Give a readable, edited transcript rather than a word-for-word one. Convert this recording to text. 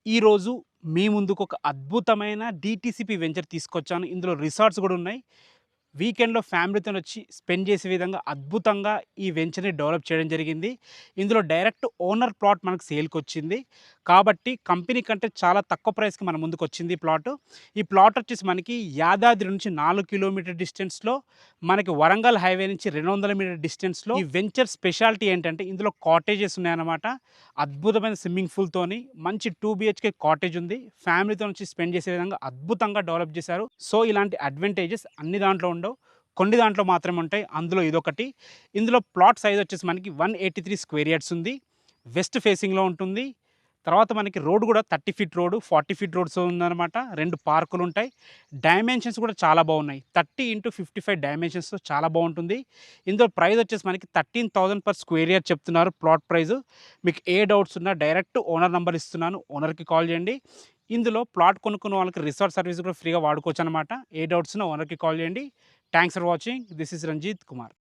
ఈరోజు మీ ముందుకు ఒక అద్భుతమైన డీటీసీపీ వెంచర్ తీసుకొచ్చాను. ఇందులో రిసార్ట్స్ కూడా ఉన్నాయి. వీకెండ్‌లో ఫ్యామిలీతోనొచ్చి స్పెండ్ చేసే విధంగా అద్భుతంగా ఈ వెంచర్‌ని డెవలప్ చేయడం జరిగింది. ఇందులో డైరెక్ట్ ఓనర్ ప్లాట్ మనకు సేల్‌కొచ్చింది. కాబట్టి కంపెనీ కంటే చాలా తక్కువ ప్రైస్‌కి మన ముందుకొచ్చింది ఈ ప్లాటు. ఈ ప్లాట్ వచ్చేసి మనకి యాదాద్రి నుంచి 4 కిలోమీటర్ డిస్టెన్స్‌లో, మనకి వరంగల్ హైవే నుంచి 200 మీటర్ డిస్టెన్స్‌లో. ఈ వెంచర్ స్పెషాలిటీ ఏంటంటే ఇందులో కాటేజెస్ ఉన్నాయన్నమాట. అద్భుతమైన స్విమ్మింగ్ పూల్‌తోని మంచి 2 బీహెచ్‌కే కాటేజ్ ఉంది. ఫ్యామిలీతోనొచ్చి స్పెండ్ చేసే విధంగా అద్భుతంగా డెవలప్ చేశారు. సో, ఇలాంటి అడ్వాంటేజెస్ అన్ని దాంట్లో ఉండవు. కొన్ని దాంట్లో మాత్రమే ఉంటాయి. అందులో ఇదొకటి. ఇందులో ప్లాట్ సైజ్ వచ్చేసి మనకి 183 స్క్వేర్ యార్డ్స్ ఉంది. వెస్ట్ ఫేసింగ్‌లో ఉంటుంది. తర్వాత మనకి రోడ్ కూడా 30 ఫీట్ రోడ్, 40 ఫీట్ రోడ్స్ ఉందన్నమాట. 2 పార్కులుంటాయి. డైమెన్షన్స్ కూడా చాలా బాగున్నాయి. 30x55 డైమెన్షన్స్‌తో చాలా బాగుంటుంది. ఇందులో ప్రైస్ వచ్చేసి మనకి 13,000 పర్ స్క్వేర్ యార్డ్ చెప్తున్నారు ప్లాట్ ప్రైస్. మీకు ఏ డౌట్స్ ఉన్నా డైరెక్ట్ ఓనర్ నంబర్ ఇస్తున్నాను. ఓనర్‌కి కాల్ చేయండి. ఇందులో ప్లాట్ కొనుక్కున్న వాళ్ళకి రిసార్ట్ సర్వీస్ కూడా ఫ్రీగా వాడుకోవచ్చనమాట. ఏ డౌట్స్ ఉన్నా ఓనర్‌కి కాల్ చేయండి. Thanks for watching. This is Ranjith Kumar.